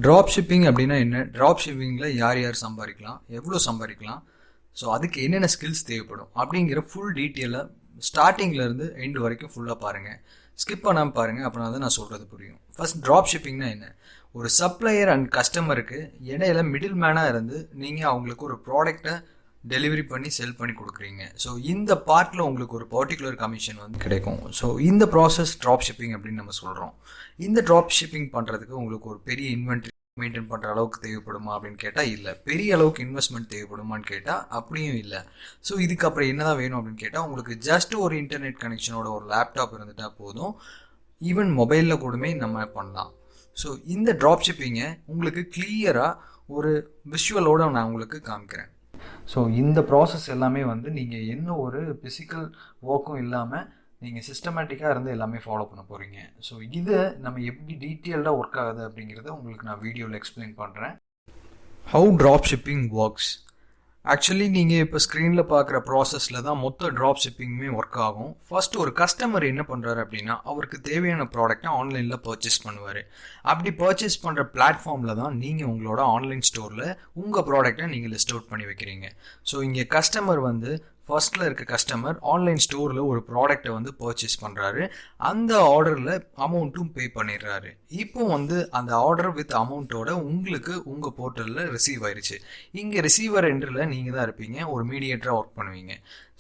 Drop shipping அப்படின்னா என்ன? Drop ஷிப்பிங்கில் யார் யார் சம்பாதிக்கலாம், எவ்வளோ சம்பாதிக்கலாம், ஸோ அதுக்கு என்னென்ன ஸ்கில்ஸ் தேவைப்படும் அப்படிங்கிற ஃபுல் டீட்டெயிலாக ஸ்டார்டிங்லேருந்து எண்டு வரைக்கும் ஃபுல்லாக பாருங்கள். ஸ்கிப் பண்ணாமல் பாருங்கள், அப்படின்னா தான் நான் சொல்கிறது புரியும். ஃபர்ஸ்ட் ட்ராப் ஷிப்பிங்னா என்ன? ஒரு சப்ளையர் அண்ட் கஸ்டமருக்கு இடையில மிடில் மேனாக இருந்து நீங்கள் அவங்களுக்கு ஒரு ப்ராடக்டை டெலிவரி பண்ணி செல் பண்ணி கொடுக்குறீங்க. ஸோ இந்த பார்ட்டில் உங்களுக்கு ஒரு பர்டிகுலர் கமிஷன் வந்து கிடைக்கும். ஸோ இந்த ப்ராசஸ் ட்ராப் ஷிப்பிங் அப்படின்னு நம்ம சொல்கிறோம். இந்த ட்ராப் ஷிப்பிங் பண்ணுறதுக்கு உங்களுக்கு ஒரு பெரிய இன்வென்ட்ரி மெயின்டைன் பண்ணுற அளவுக்கு தேவைப்படுமா அப்படின்னு கேட்டால் இல்லை. பெரிய அளவுக்கு இன்வெஸ்ட்மெண்ட் தேவைப்படுமான்னு கேட்டால் அப்படியும் இல்லை. ஸோ இதுக்கப்புறம் என்ன தான் வேணும் அப்படின்னு கேட்டால் உங்களுக்கு ஜஸ்ட் ஒரு இன்டர்நெட் கனெக்ஷனோட ஒரு லேப்டாப் இருந்துட்டால் போதும். ஈவன் மொபைலில் கூடமே நம்ம பண்ணலாம். ஸோ இந்த ட்ராப் ஷிப்பிங்கை உங்களுக்கு கிளியராக ஒரு விஷுவலோடு நான் உங்களுக்கு காமிக்கிறேன். ஸோ இந்த ப்ராசஸ் எல்லாமே வந்து நீங்கள் என்ன ஒரு ஃபிசிக்கல் ஒர்க்கும் இல்லாமல் நீங்கள் சிஸ்டமேட்டிக்காக இருந்து எல்லாமே ஃபாலோ பண்ண போகிறீங்க. ஸோ இதை நம்ம எப்படி டீட்டெயில்டாக ஒர்க் ஆகுது அப்படிங்கிறத உங்களுக்கு நான் வீடியோவில் எக்ஸ்பிளைன் பண்ணுறேன். How drop shipping works. Actually நீங்கள் இப்போ ஸ்க்ரீனில் பார்க்குற ப்ராசஸில் தான் மொத்த ட்ராப் ஷிப்பிங்குமே ஒர்க் ஆகும். ஃபர்ஸ்ட் ஒரு கஸ்டமர் என்ன பண்ணுறாரு அப்படின்னா அவருக்கு தேவையான ப்ராடக்டை ஆன்லைனில் பர்ச்சேஸ் பண்ணுவார். அப்படி பர்ச்சேஸ் பண்ணுற பிளாட்ஃபார்மில் தான் நீங்கள் உங்களோட ஆன்லைன் ஸ்டோரில் உங்கள் ப்ராடக்டை நீங்கள் லிஸ்ட் அவுட் பண்ணி வைக்கிறீங்க. ஸோ இங்கே கஸ்டமர் வந்து ஃபர்ஸ்ட்டில் இருக்க கஸ்டமர் ஆன்லைன் ஸ்டோரில் ஒரு ப்ராடக்டை வந்து பர்ச்சேஸ் பண்ணுறாரு. அந்த ஆர்டரில் அமௌண்ட்டும் பே பண்ணிடுறாரு. இப்போ வந்து அந்த ஆர்டர் வித் அமௌண்ட்டோட உங்களுக்கு உங்கள் போர்ட்டலில் ரிசீவ் ஆயிடுச்சு. இங்கே ரிசீவர் என்ட்ரில் நீங்கள் தான் இருப்பீங்க, ஒரு மீடியேட்டராக ஒர்க் பண்ணுவீங்க.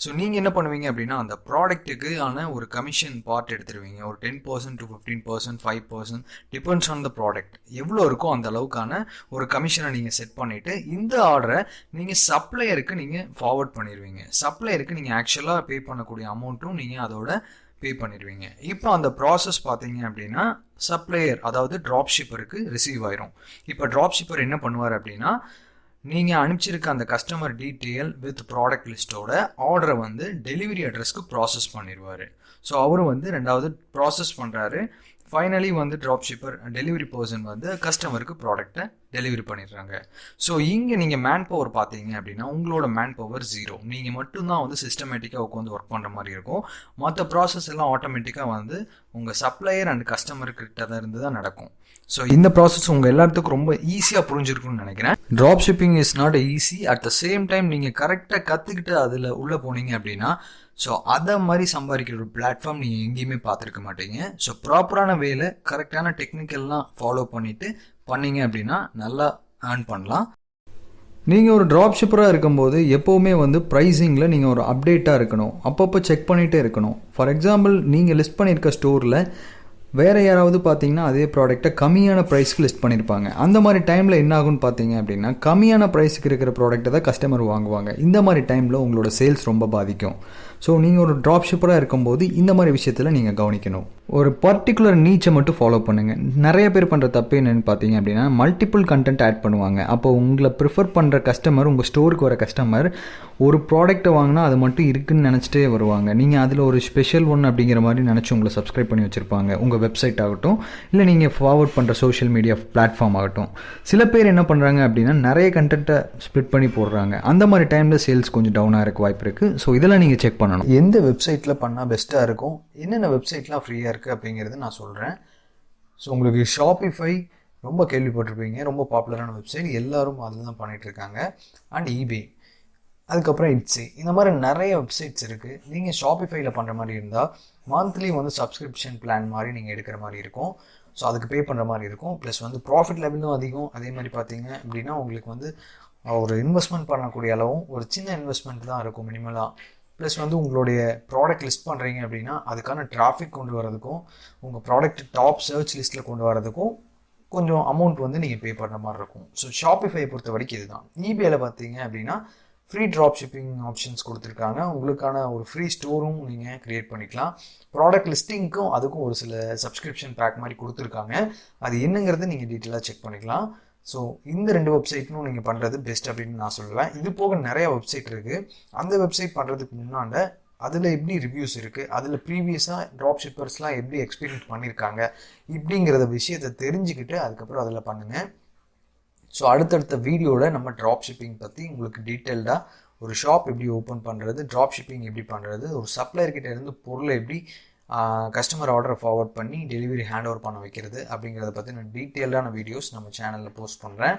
ஸோ நீங்கள் என்ன பண்ணுவீங்க அப்படின்னா அந்த ப்ராடக்ட்டுக்கு ஆன ஒரு கமிஷன் பார்ட் எடுத்துருவீங்க. ஒரு 10% to 15%, 5% depends on the product. எவ்வளோ இருக்கோ அந்த அளவுக்கான ஒரு கமிஷனை நீங்கள் செட் பண்ணிவிட்டு இந்த ஆர்டரை நீங்கள் சப்ளையருக்கு நீங்கள் ஃபார்வர்ட் பண்ணிடுவீங்க. சப்ளையருக்கு நீங்கள் ஆக்சுவலாக பே பண்ணக்கூடிய அமௌண்ட்டும் நீங்கள் அதோட பே பண்ணிடுவீங்க. இப்போ அந்த ப்ராசஸ் பார்த்தீங்க அப்படின்னா சப்ளையர் அதாவது ட்ராப் ஷிப்பருக்கு ரிசீவ் ஆயிரும். இப்போ ட்ராப் ஷிப்பர் என்ன பண்ணுவார் அப்படின்னா நீங்கள் அனுப்பிச்சிருக்க அந்த கஸ்டமர் டீட்டெயில் வித் ப்ராடக்ட் லிஸ்ட்டோட ஆர்டரை வந்து டெலிவரி அட்ரஸ்க்கு ப்ராசஸ் பண்ணிடுவார். ஸோ அவரும் வந்து ரெண்டாவது ப்ராசஸ் பண்ணுறாரு. ஃபைனலி வந்து ட்ராப் ஷிப்பர் டெலிவரி பர்சன் வந்து கஸ்டமருக்கு ப்ராடக்டை டெலிவரி பண்ணிடுறாங்க. ஸோ இங்கே நீங்கள் மேன் பவர் பார்த்தீங்க அப்படின்னா உங்களோட மேன் பவர் 0. நீங்கள் மட்டும்தான் வந்து சிஸ்டமேட்டிக்காக உட்காந்து ஒர்க் பண்ணுற மாதிரி இருக்கும். மற்ற ப்ராசஸ் எல்லாம் ஆட்டோமேட்டிக்காக வந்து உங்கள் சப்ளையர் அண்ட் கஸ்டமர்கிட்ட தான் இருந்து தான் நடக்கும். ஸோ இந்த ப்ராசஸ் உங்கள் எல்லாத்துக்கும் ரொம்ப ஈஸியாக புரிஞ்சிருக்குன்னு நினைக்கிறேன். Drop shipping is not easy. At the same time நீங்கள் கரெக்டாக கற்றுக்கிட்டு அதில் உள்ளே போனீங்க அப்படின்னா ஸோ அதை மாதிரி சம்பாதிக்கிற ஒரு பிளாட்ஃபார்ம் நீங்கள் எங்கேயுமே பார்த்துருக்க மாட்டீங்க. ஸோ ப்ராப்பரான வேலை கரெக்டான டெக்னிக்கல்லாம் ஃபாலோ பண்ணிவிட்டு பண்ணீங்க அப்படின்னா நல்லா ஏர்ன் பண்ணலாம். நீங்கள் ஒரு ட்ராப் ஷிப்பராக இருக்கும்போது எப்போவுமே வந்து ப்ரைஸிங்கில் நீங்கள் ஒரு அப்டேட்டாக இருக்கணும். அப்பப்போ செக் பண்ணிகிட்டே இருக்கணும். ஃபார் எக்ஸாம்பிள் நீங்கள் லிஸ்ட் பண்ணியிருக்க ஸ்டோரில் வேறு யாராவது பார்த்தீங்கன்னா அதே ப்ராடக்ட்டை கம்மியான ப்ரைஸ்க்கு லிஸ்ட் பண்ணியிருப்பாங்க. அந்த மாதிரி டைமில் என்ன ஆகுன்னு பார்த்தீங்க அப்படின்னா கம்மியான ப்ரைஸுக்கு இருக்கிற ப்ராடக்ட்டை தான் கஸ்டமர் வாங்குவாங்க. இந்த மாதிரி டைமில் உங்களோட சேல்ஸ் ரொம்ப பாதிக்கும். ஸோ நீங்கள் ஒரு ட்ராப் ஷிப்பராக இருக்கும்போது இந்த மாதிரி விஷயத்தில் நீங்கள் கவனிக்கணும். ஒரு பர்டிகுலர் நீச்சை மட்டும் ஃபாலோ பண்ணுங்கள். நிறைய பேர் பண்ணுற தப்பு என்னென்னு பார்த்தீங்க அப்படின்னா மல்டிபிள் கண்டென்ட் ஆட் பண்ணுவாங்க. அப்போ உங்களை ப்ரிஃபர் பண்ணுற கஸ்டமர், உங்கள் ஸ்டோருக்கு வர கஸ்டமர் ஒரு ப்ராடக்ட்டை வாங்கினா அது மட்டும் இருக்குதுன்னு நினச்சிட்டே வருவாங்க. நீங்கள் அதில் ஒரு ஸ்பெஷல் ஒன் அப்படிங்கிற மாதிரி நினச்சி உங்களை சப்ஸ்கிரைப் பண்ணி வச்சுருப்பாங்க. உங்கள் வெப்சைட் ஆகட்டும், இல்லை நீங்கள் ஃபார்வர்ட் பண்ணுற சோஷியல் மீடியா பிளாட்ஃபார்ம் ஆகட்டும். சில பேர் என்ன பண்ணுறாங்க அப்படின்னா நிறைய கண்டென்ட்டை ஸ்ப்ளிட் பண்ணி போடுறாங்க. அந்த மாதிரி டைமில் சேல்ஸ் கொஞ்சம் டவுனாக இருக்க வாய்ப்பு இருக்குது. ஸோ இதெல்லாம் நீங்கள் செக் பண்ணணும். எந்த வெப்சைட்டில் பண்ணால் பெஸ்ட்டாக இருக்கும், என்னென்ன வெப்சைட்லாம் ஃப்ரீயாக இருக்குது அப்படிங்கிறது நான் சொல்கிறேன். ஸோ உங்களுக்கு ஷாப்பிஃபை ரொம்ப கேள்விப்பட்டிருப்பீங்க, ரொம்ப பாப்புலரான வெப்சைட், எல்லோரும் அதில் தான் பண்ணிகிட்ருக்காங்க. அண்ட் ஈபே, அதுக்கப்புறம் இட்ஸி, இந்த மாதிரி நிறைய வெப்சைட்ஸ் இருக்குது. நீங்கள் ஷாப்பிஃபைல பண்ணுற மாதிரி இருந்தால் மந்த்லி வந்து சப்ஸ்கிரிப்ஷன் பிளான் மாதிரி நீங்கள் எடுக்கிற மாதிரி இருக்கும். ஸோ அதுக்கு பே பண்ணுற மாதிரி இருக்கும். ப்ளஸ் வந்து ப்ராஃபிட் லெவலும் அதிகம். அதே மாதிரி பார்த்தீங்க அப்படின்னா உங்களுக்கு வந்து ஒரு இன்வெஸ்ட்மெண்ட் பண்ணக்கூடிய அளவும் ஒரு சின்ன இன்வெஸ்ட்மெண்ட் தான் இருக்கும் மினிமலாக. ப்ளஸ் வந்து உங்களுடைய ப்ராடக்ட் லிஸ்ட் பண்ணுறீங்க அப்படின்னா அதுக்கான டிராஃபிக் கொண்டு வரதுக்கும் உங்கள் ப்ராடக்ட் டாப் சர்ச் லிஸ்ட்டில் கொண்டு வரதுக்கும் கொஞ்சம் அமௌண்ட் வந்து நீங்கள் பே பண்ணுற மாதிரி இருக்கும். ஸோ ஷாப்பிஃபையை பொறுத்த வரைக்கும் இதுதான். ஈபேயில் பார்த்தீங்க அப்படின்னா ஃப்ரீ ட்ராப் ஷிப்பிங் ஆப்ஷன்ஸ் கொடுத்துருக்காங்க. உங்களுக்கான ஒரு ஃப்ரீ ஸ்டோரும் நீங்கள் க்ரியேட் பண்ணிக்கலாம். ப்ராடக்ட் லிஸ்டிங்க்கும் அதுக்கும் ஒரு சில சப்ஸ்கிரிப்ஷன் பேக் மாதிரி கொடுத்துருக்காங்க. அது என்னங்கிறது நீங்கள் டீட்டெயிலாக செக் பண்ணிக்கலாம். ஸோ இந்த 2 வெப்சைட்டும் நீங்கள் பண்ணுறது பெஸ்ட் அப்படின்னு நான் சொல்லுவேன். இது போக நிறைய வெப்சைட் இருக்குது. அந்த வெப்சைட் பண்ணுறதுக்கு முன்னாண்ட அதில் எப்படி ரிவ்யூஸ் இருக்குது, அதில் ப்ரீவியஸாக ட்ராப் ஷிப்பர்ஸ்லாம் எப்படி எக்ஸ்பீரியன்ஸ் பண்ணியிருக்காங்க இப்படிங்கிறத விஷயத்தை தெரிஞ்சுக்கிட்டு அதுக்கப்புறம் அதில் பண்ணுங்கள். ஸோ அடுத்தடுத்த வீடியோவில் நம்ம ட்ராப் ஷிப்பிங் பற்றி உங்களுக்கு டீட்டெயில்டாக ஒரு ஷாப் எப்படி ஓப்பன் பண்ணுறது, ட்ராப் ஷிப்பிங் எப்படி பண்ணுறது, ஒரு சப்ளையர்கிட்ட இருந்து பொருளை எப்படி கஸ்டமர் ஆர்டரை ஃபார்வர்ட் பண்ணி டெலிவரி ஹேண்ட் ஓவர் பண்ண வைக்கிறது அப்படிங்கிறத பற்றி நான் டீட்டெயிலான வீடியோஸ் நம்ம சேனலில் போஸ்ட் பண்ணுறேன்.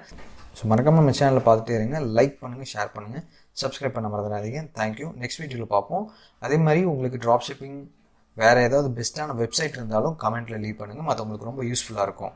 ஸோ மறக்காமல் நம்ம சேனலில் பார்த்துட்டே இருங்க. லைக் பண்ணுங்கள், ஷேர் பண்ணுங்கள், சப்ஸ்கிரைப் பண்ண மறந்துடாதீங்க. தேங்க்யூ. நெக்ஸ்ட் வீடியோவில் பார்ப்போம். அதே மாதிரி உங்களுக்கு ட்ராப் ஷிப்பிங் வேறு ஏதாவது பெஸ்ட்டான வெப்சைட் இருந்தாலும் கமெண்ட்டில் லீவ் பண்ணுங்கள். மற்றவங்களுக்கு ரொம்ப யூஸ்ஃபுல்லாக இருக்கும்.